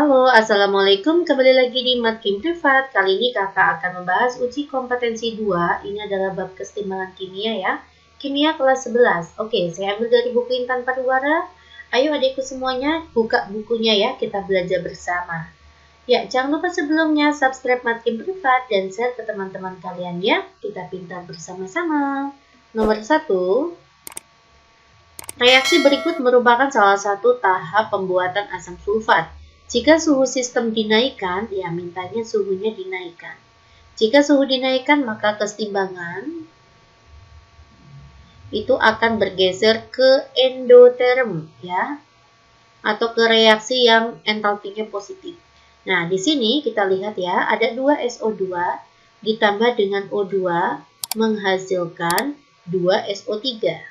Halo, Assalamualaikum. Kembali lagi di Matkim Privat. Kali ini kakak akan membahas uji kompetensi 2. Ini adalah bab kesetimbangan kimia ya. Kimia kelas 11. Oke, saya ambil dari buku Intan Pariwara. Ayo adikku semuanya, buka bukunya ya. Kita belajar bersama. Ya, jangan lupa sebelumnya subscribe Matkim Privat dan share ke teman-teman kalian ya. Kita pintar bersama-sama. Nomor 1. Reaksi berikut merupakan salah satu tahap pembuatan asam sulfat. Jika suhu sistem dinaikkan, ya mintanya suhunya dinaikkan. Jika suhu dinaikkan, maka kesetimbangan itu akan bergeser ke endoterm, ya, atau ke reaksi yang entalpinya positif. Nah, di sini kita lihat ya, ada 2 SO2 ditambah dengan O2 menghasilkan 2 SO3.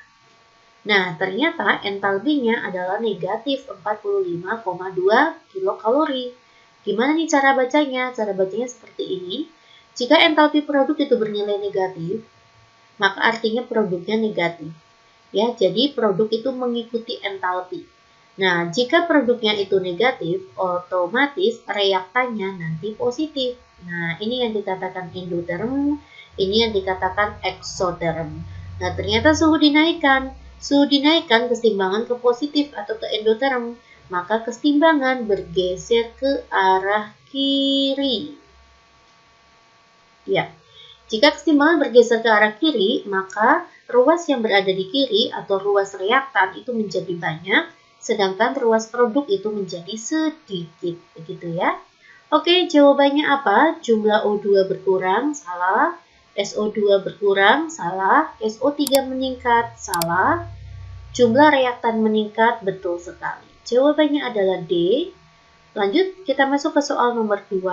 Nah, ternyata entalpinya adalah negatif 45,2 kilokalori. Gimana nih cara bacanya? Cara bacanya seperti ini. Jika entalpi produk itu bernilai negatif, maka artinya produknya negatif. Ya, jadi produk itu mengikuti entalpi. Nah, jika produknya itu negatif, otomatis reaktannya nanti positif. Nah, ini yang dikatakan endoterm, ini yang dikatakan eksoterm. Nah, ternyata suhu dinaikkan. Suhu dinaikkan kesetimbangan ke positif atau ke endoterm, maka kesetimbangan bergeser ke arah kiri. Ya, jika kesetimbangan bergeser ke arah kiri, maka ruas yang berada di kiri atau ruas reaktan itu menjadi banyak, sedangkan ruas produk itu menjadi sedikit, begitu ya. Oke, jawabannya apa? Jumlah O2 berkurang, salah. SO2 berkurang, salah. SO3 meningkat, salah. Jumlah reaktan meningkat, betul sekali. Jawabannya adalah D. Lanjut, kita masuk ke soal nomor 2.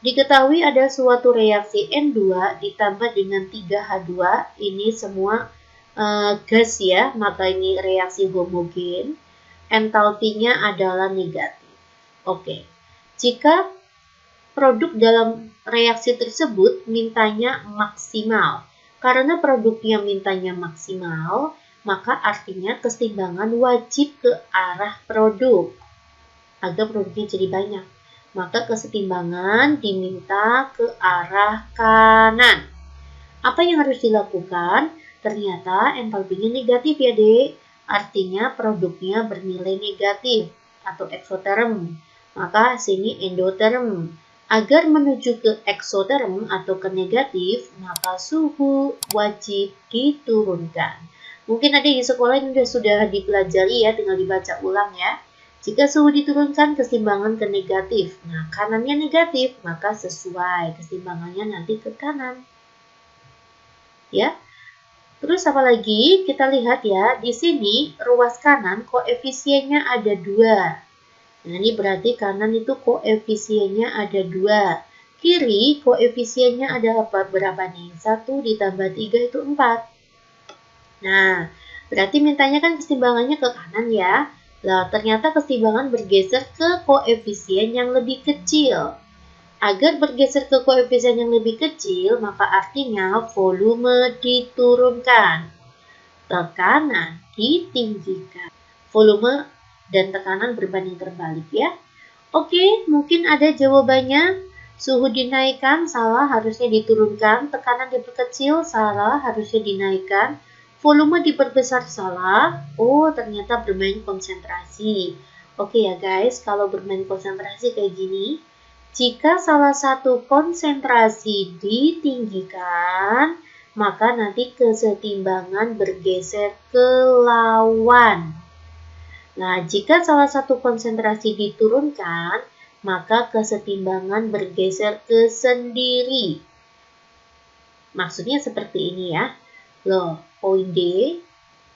Diketahui ada suatu reaksi N2 ditambah dengan 3H2. Ini semua gas ya, maka ini reaksi homogen. Entalpinya adalah negatif. Oke, jika produk dalam reaksi tersebut mintanya maksimal. Karena produknya mintanya maksimal, maka artinya kesetimbangan wajib ke arah produk. Agar produknya jadi banyak. Maka kesetimbangan diminta ke arah kanan. Apa yang harus dilakukan? Ternyata entalpinya negatif ya dek. Artinya produknya bernilai negatif atau eksoterm. Maka sini endoterm. Agar menuju ke eksoterm atau ke negatif, maka suhu wajib diturunkan. Mungkin ada di sekolah ini sudah dipelajari ya, tinggal dibaca ulang ya. Jika suhu diturunkan, kesetimbangan ke negatif. Nah, kanannya negatif, maka sesuai kesetimbangannya nanti ke kanan. Ya. Terus apa lagi? Kita lihat ya, di sini ruas kanan koefisiennya ada 2. Nah, ini berarti kanan itu koefisiennya ada 2. Kiri koefisiennya ada berapa nih? 1 ditambah 3 itu 4. Nah, berarti mintanya kan kesetimbangannya ke kanan ya. Nah, ternyata kesetimbangan bergeser ke koefisien yang lebih kecil. Agar bergeser ke koefisien yang lebih kecil, maka artinya volume diturunkan. Tekanan ditinggikan. Volume dan tekanan berbanding terbalik ya. Oke, mungkin ada jawabannya. Suhu dinaikkan, salah, harusnya diturunkan. Tekanan diperkecil, salah, harusnya dinaikkan. Volume diperbesar, salah. Oh, ternyata bermain konsentrasi. Oke ya guys, kalau bermain konsentrasi kayak gini, jika salah satu konsentrasi ditinggikan, maka nanti kesetimbangan bergeser ke lawan. Nah, jika salah satu konsentrasi diturunkan, maka kesetimbangan bergeser ke sendiri. Maksudnya seperti ini ya. Loh, poin D,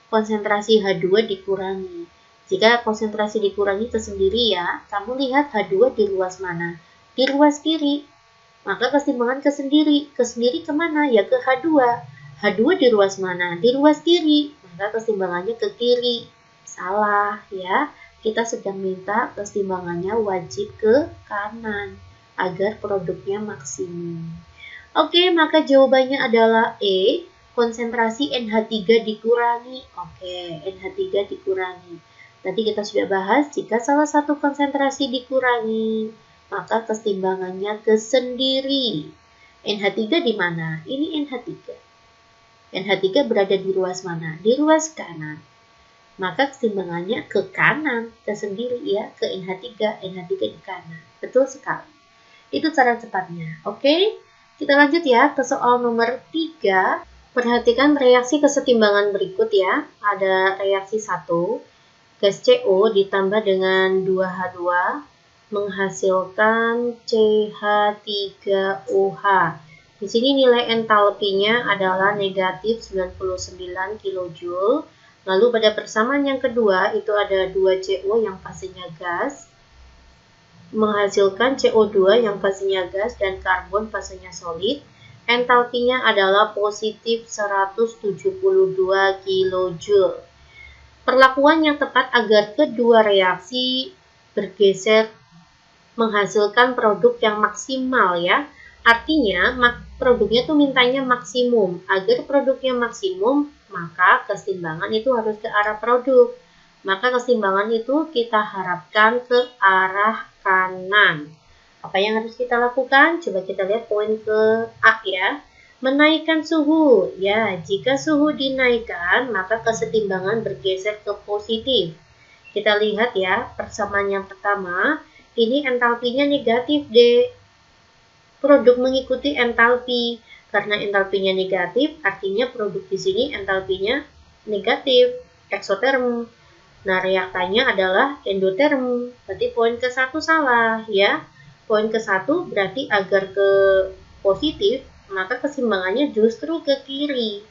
konsentrasi H2 dikurangi. Jika konsentrasi dikurangi ke sendiri ya, kamu lihat H2 di ruas mana? Di ruas kiri. Maka kesetimbangan ke sendiri. Ke sendiri kemana? Ya ke H2. H2 di ruas mana? Di ruas kiri. Maka kesetimbangannya ke kiri. Salah ya, kita sedang minta kesetimbangannya wajib ke kanan agar produknya maksimum. Oke, maka jawabannya adalah E, konsentrasi NH3 dikurangi. Oke, NH3 dikurangi. Tadi kita sudah bahas, jika salah satu konsentrasi dikurangi, maka keseimbangannya kesendiri. NH3 di mana? Ini NH3. NH3 berada di ruas mana? Di ruas kanan. Maka keseimbangannya ke kanan, kesendiri ya, ke NH3, NH3 di kanan. Betul sekali. Itu cara cepatnya. Oke, kita lanjut ya ke soal nomor 3. Perhatikan reaksi kesetimbangan berikut ya. Ada reaksi 1. Gas CO ditambah dengan 2H2 menghasilkan CH3OH. Di sini nilai entalpinya adalah negatif 99 kJ. Lalu pada persamaan yang kedua itu ada 2CO yang fasenya gas menghasilkan CO2 yang fasenya gas dan karbon fasenya solid. Entalpinya adalah positif 172 kJ. Perlakuan yang tepat agar kedua reaksi bergeser menghasilkan produk yang maksimal ya. Artinya produknya tuh mintanya maksimum. Agar produknya maksimum, maka keseimbangan itu harus ke arah produk. Maka keseimbangan itu kita harapkan ke arah kanan. Apa yang harus kita lakukan? Coba kita lihat poin ke A ya. Menaikkan suhu. Ya, jika suhu dinaikkan, maka kesetimbangan bergeser ke positif. Kita lihat ya, persamaan yang pertama, ini entalpinya negatif D. Produk mengikuti entalpi. Karena entalpinya negatif, artinya produk di sini entalpinya negatif, eksoterm. Nah, reaktannya adalah endoterm. Berarti poin ke-1 salah ya. Poin ke-1 berarti agar ke positif, maka keseimbangannya justru ke kiri.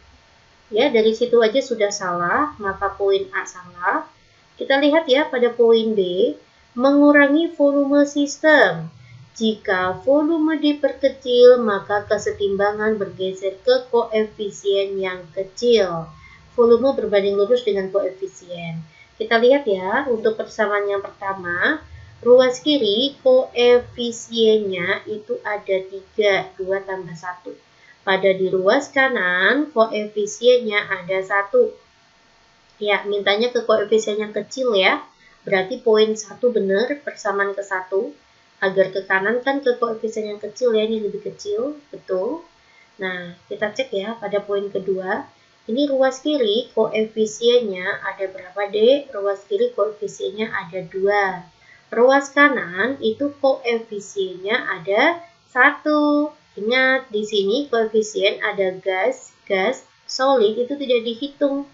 Ya, dari situ aja sudah salah, maka poin A salah. Kita lihat ya pada poin B, mengurangi volume sistem. Jika volume diperkecil, maka kesetimbangan bergeser ke koefisien yang kecil. Volume berbanding lurus dengan koefisien. Kita lihat ya, untuk persamaan yang pertama, ruas kiri koefisiennya itu ada 3, 2 tambah 1. Pada di ruas kanan koefisiennya ada 1. Ya, mintanya ke koefisien yang kecil ya. Berarti poin 1 benar, persamaan ke 1. Agar ke kanan kan ke koefisien yang kecil ya, ini lebih kecil, betul. Nah, kita cek ya pada poin kedua. Ini ruas kiri koefisiennya ada berapa D? Ruas kiri koefisiennya ada 2. Ruas kanan itu koefisiennya ada 1. Ingat, di sini koefisien ada gas, solid itu tidak dihitung.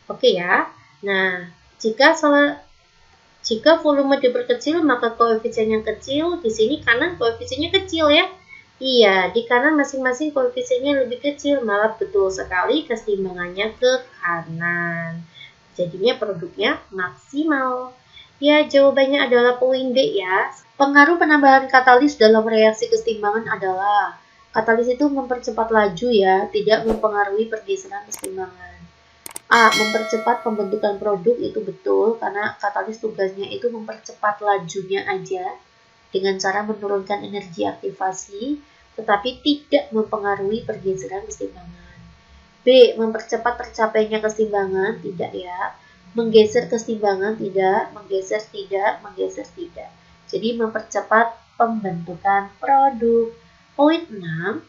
Oke ya. Nah, jika volume diperkecil, maka koefisien yang kecil, di sini kanan koefisiennya kecil ya. Iya, di kanan masing-masing koefisiennya lebih kecil, malah betul sekali keseimbangannya ke kanan. Jadinya produknya maksimal. Ya, jawabannya adalah poin B ya. Pengaruh penambahan katalis dalam reaksi keseimbangan adalah katalis itu mempercepat laju ya, tidak mempengaruhi pergeseran keseimbangan. A. Mempercepat pembentukan produk itu betul, karena katalis tugasnya itu mempercepat lajunya aja dengan cara menurunkan energi aktivasi, tetapi tidak mempengaruhi pergeseran keseimbangan. B. Mempercepat tercapainya keseimbangan, tidak ya. Menggeser keseimbangan tidak, menggeser tidak, menggeser tidak. Jadi mempercepat pembentukan produk. Poin 6.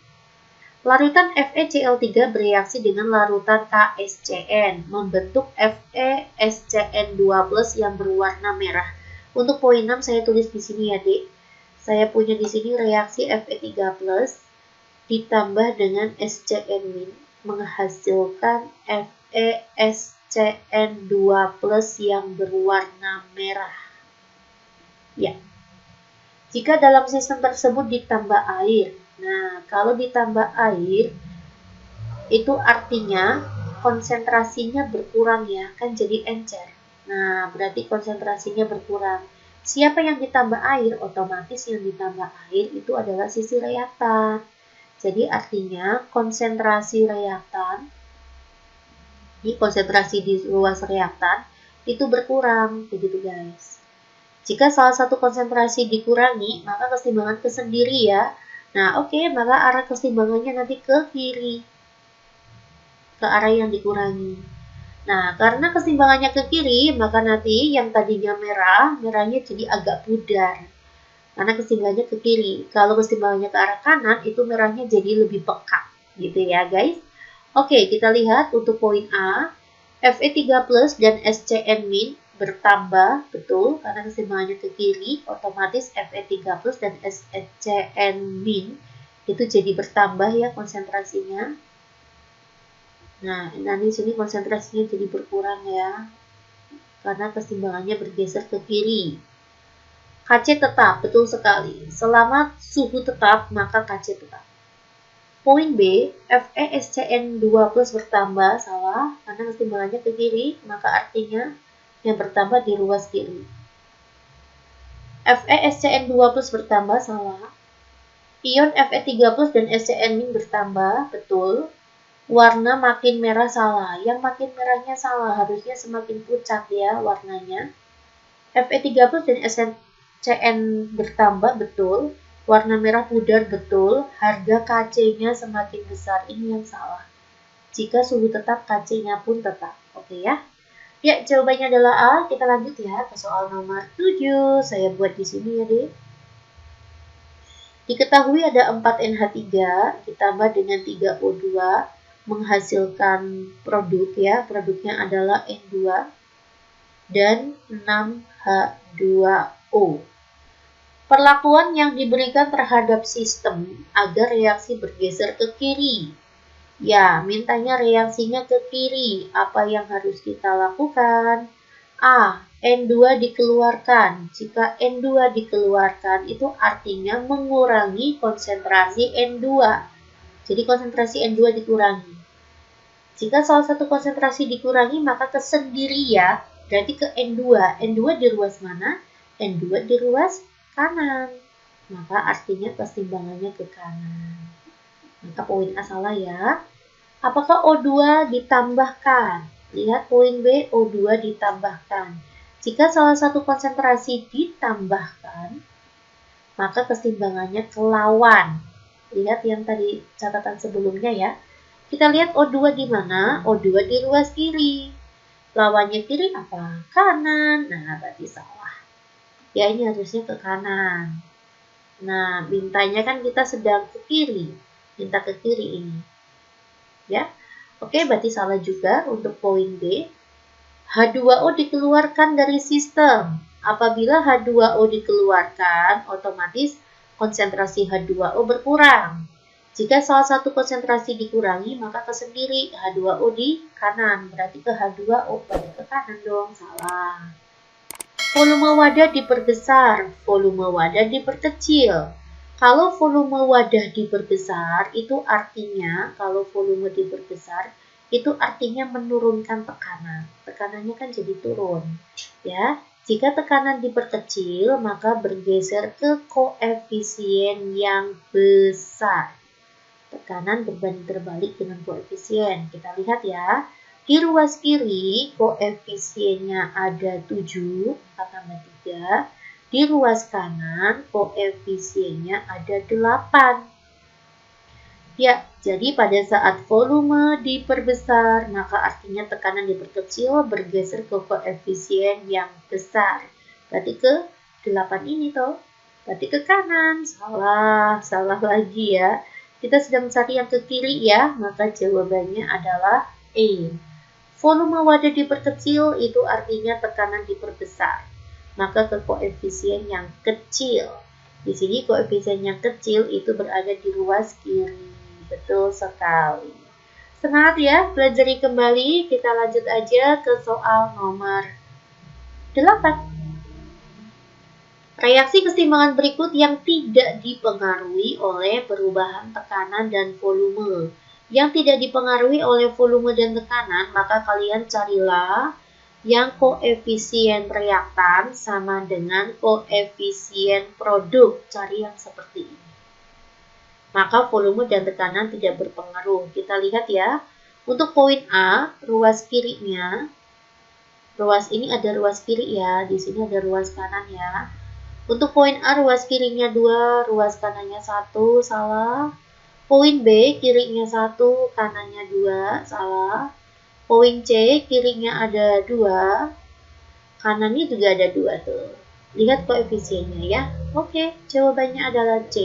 Larutan FeCl3 bereaksi dengan larutan KSCN, membentuk FeSCN2+ yang berwarna merah. Untuk poin 6 saya tulis di sini ya, Dek. Saya punya di sini reaksi Fe3+ ditambah dengan SCN- menghasilkan FeSCN2+ yang berwarna merah. Ya. Jika dalam sistem tersebut ditambah air. Nah, kalau ditambah air itu artinya konsentrasinya berkurang ya, kan jadi encer. Nah, berarti konsentrasinya berkurang. Siapa yang ditambah air? Otomatis yang ditambah air itu adalah sisi reaktan. Jadi artinya konsentrasi reaktan, ini konsentrasi di ruas reaktan itu berkurang, begitu guys. Jika salah satu konsentrasi dikurangi, maka keseimbangan kesendiri ya. Nah, oke, maka arah keseimbangannya nanti ke kiri, ke arah yang dikurangi. Nah, karena keseimbangannya ke kiri, maka nanti yang tadinya merah, merahnya jadi agak pudar. Karena keseimbangannya ke kiri. Kalau keseimbangannya ke arah kanan, itu merahnya jadi lebih pekat. Gitu ya, guys. Oke, kita lihat untuk poin A. Fe3 plus dan SCN min bertambah, betul, karena keseimbangannya ke kiri, otomatis Fe3 plus dan SCN min itu jadi bertambah ya konsentrasinya. Nah, nanti sini konsentrasinya jadi berkurang ya, karena keseimbangannya bergeser ke kiri. Kc tetap, betul sekali. Selama suhu tetap, maka Kc tetap. Poin B, FeSCN2 plus bertambah, salah, karena keseimbangannya ke kiri, maka artinya yang bertambah di ruas kiri. FeSCN2 plus bertambah, salah. Ion Fe3 plus dan SCN- bertambah, betul. Warna makin merah, salah. Yang makin merahnya salah, harusnya semakin pucat ya warnanya. Fe3 plus dan SCN bertambah, betul. Warna merah pudar, betul. Harga Kc-nya semakin besar, ini yang salah. Jika suhu tetap, Kc-nya pun tetap. Oke ya. Ya, jawabannya adalah A. Kita lanjut ya ke soal nomor 7. Saya buat di sini ya, Dek. Diketahui ada 4NH3 ditambah dengan 3O2 menghasilkan produk ya. Produknya adalah N2 dan 6H2O. Perlakuan yang diberikan terhadap sistem agar reaksi bergeser ke kiri. Ya, mintanya reaksinya ke kiri. Apa yang harus kita lakukan? A. N2 dikeluarkan. Jika N2 dikeluarkan, itu artinya mengurangi konsentrasi N2. Jadi konsentrasi N2 dikurangi. Jika salah satu konsentrasi dikurangi, maka kesendiri ya. Berarti ke N2. N2 di ruas mana? N2 di ruas kanan. Maka artinya keseimbangannya ke kanan. Maka poin A salah ya. Apakah O2 ditambahkan? Lihat poin B, O2 ditambahkan. Jika salah satu konsentrasi ditambahkan, maka keseimbangannya ke lawan. Lihat yang tadi catatan sebelumnya ya. Kita lihat O2 di mana? O2 di ruas kiri. Lawannya kiri apa? Kanan. Nah, berarti salah. Ya, ini harusnya ke kanan. Nah, mintanya kan kita sedang ke kiri. Minta ke kiri ini. Ya, oke, berarti salah juga untuk poin B. H2O dikeluarkan dari sistem. Apabila H2O dikeluarkan, otomatis konsentrasi H2O berkurang. Jika salah satu konsentrasi dikurangi, maka kesendiri H2O di kanan. Berarti ke H2O, berarti ke kanan dong, salah. Volume wadah diperbesar, volume wadah diperkecil. Kalau volume wadah diperbesar, itu artinya menurunkan tekanan. Tekanannya kan jadi turun. Ya, jika tekanan diperkecil, maka bergeser ke koefisien yang besar. Tekanan berbanding terbalik dengan koefisien. Kita lihat ya. Di ruas kiri, koefisiennya ada 7, 4 tambah 3. Di ruas kanan, koefisiennya ada 8. Ya, jadi pada saat volume diperbesar, maka artinya tekanan diperkecil bergeser ke koefisien yang besar. Berarti ke 8 ini toh. Berarti ke kanan. Salah lagi ya. Kita sedang cari yang ke kiri ya, maka jawabannya adalah E. Volume wadah diperkecil itu artinya tekanan diperbesar. Maka ke koefisien yang kecil. Di sini koefisien yang kecil itu berada di ruas kiri. Betul sekali. Semangat ya, pelajari kembali. Kita lanjut aja ke soal nomor 8. Reaksi keseimbangan berikut yang tidak dipengaruhi oleh perubahan tekanan dan volume. Yang tidak dipengaruhi oleh volume dan tekanan, maka kalian carilah yang koefisien reaktan sama dengan koefisien produk. Cari yang seperti ini. Maka volume dan tekanan tidak berpengaruh. Kita lihat ya. Untuk poin A, ruas kirinya. Ruas ini ada ruas kiri ya. Di sini ada ruas kanan ya. Untuk poin A, ruas kirinya 2, ruas kanannya 1, salah. Poin B, kirinya 1, kanannya 2, salah. Poin C, kirinya ada 2, kanannya juga ada 2 tuh. Lihat koefisiennya ya. Oke, jawabannya adalah C.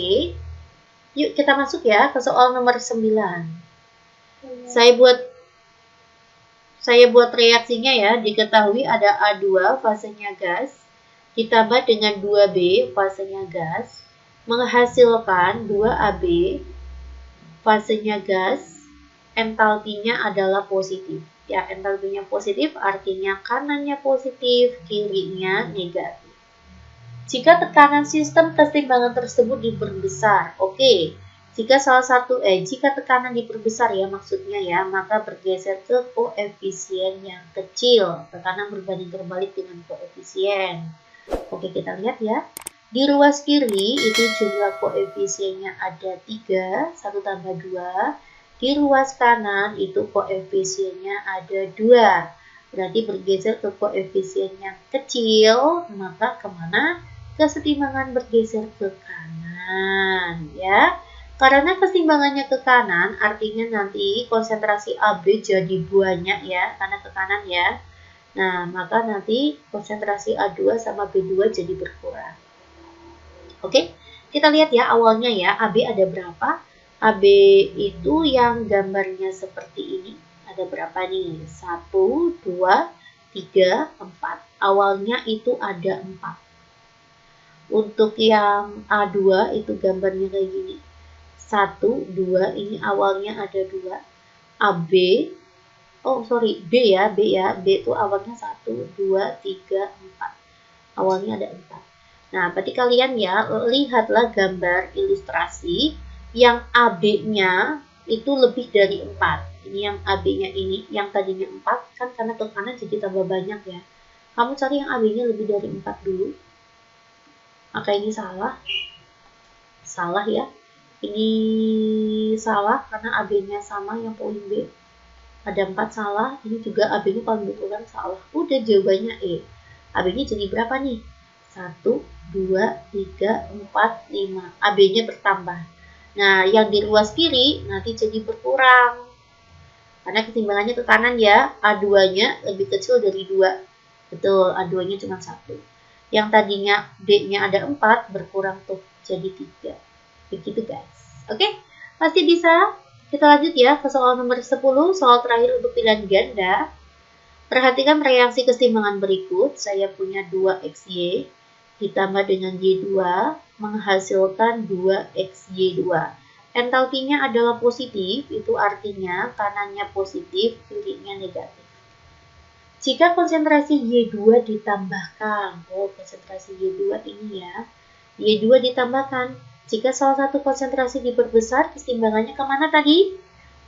Yuk kita masuk ya ke soal nomor 9. Saya buat reaksinya ya. Diketahui ada A2 fasenya gas ditambah dengan 2B fasenya gas menghasilkan 2AB fasenya gas, entalpinya adalah positif. Ya, entalpinya positif artinya kanannya positif, kirinya negatif. Jika tekanan sistem keseimbangan tersebut diperbesar, oke. Jika tekanan diperbesar ya maksudnya ya, maka bergeser ke koefisien yang kecil. Tekanan berbanding terbalik dengan koefisien. Oke, kita lihat ya. Di ruas kiri itu jumlah koefisiennya ada 3, 1 tambah 2. Di ruas kanan itu koefisiennya ada 2. Berarti bergeser ke koefisien yang kecil, maka kemana? Kesetimbangan bergeser ke kanan ya. Karena keseimbangannya ke kanan, artinya nanti konsentrasi AB jadi banyak ya, karena ke kanan ya. Nah, maka nanti konsentrasi A2 sama B2 jadi berkurang. Oke, kita lihat ya awalnya ya, AB ada berapa? AB itu yang gambarnya seperti ini. Ada berapa nih? 1, 2, 3, 4. Awalnya itu ada 4. Untuk yang A2 itu gambarnya kayak gini. 1, 2, ini awalnya ada 2. AB, B ya. B itu awalnya 1, 2, 3, 4. Awalnya ada 4. Nah, berarti kalian ya, lihatlah gambar ilustrasi yang AB-nya itu lebih dari 4. Ini yang AB-nya ini, yang tadinya 4, kan karena ke kanan jadi tambah banyak ya. Kamu cari yang AB-nya lebih dari 4 dulu. Maka ini salah. Salah ya. Ini salah karena AB-nya sama yang poin B. Ada 4 salah, ini juga AB-nya paling berkurang salah. Udah jawabannya E. AB-nya jadi berapa nih? 1, 2, 3, 4, 5. AB-nya bertambah. Nah, yang di ruas kiri nanti jadi berkurang. Karena keseimbangannya ke kanan ya. A2-nya lebih kecil dari 2. Betul, A2-nya cuma 1. Yang tadinya B-nya ada 4, berkurang tuh jadi 3. Begitu guys. Oke, pasti bisa. Kita lanjut ya ke soal nomor 10, soal terakhir untuk pilihan ganda. Perhatikan reaksi keseimbangan berikut. Saya punya 2XY ditambah dengan Y2 menghasilkan 2XY2. Entalpinya adalah positif, itu artinya kanannya positif, kirinya negatif. Jika konsentrasi Y2 ditambahkan, konsentrasi Y2 ini ya, Y2 ditambahkan. Jika salah satu konsentrasi diperbesar, keseimbangannya kemana tadi?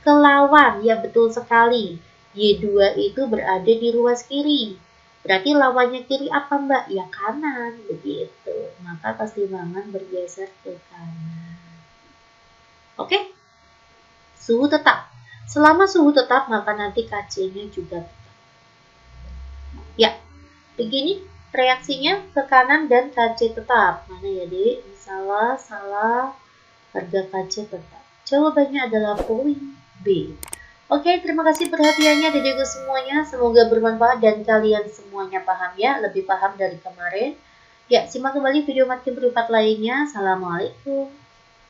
Ke lawan, ya betul sekali. Y2 itu berada di ruas kiri. Berarti lawannya kiri apa mbak? Ya kanan, begitu. Maka keseimbangan bergeser ke kanan. Oke? Suhu tetap. Selama suhu tetap, maka nanti Kc-nya juga tetap. Ya, begini reaksinya ke kanan dan Kc tetap. Mana ya dek? Salah, harga Kc tetap. Jawabannya adalah poin B. Oke, terima kasih perhatiannya dedekku semuanya. Semoga bermanfaat dan kalian semuanya paham ya, lebih paham dari kemarin. Ya, simak kembali video makin berlipat lainnya. Assalamualaikum.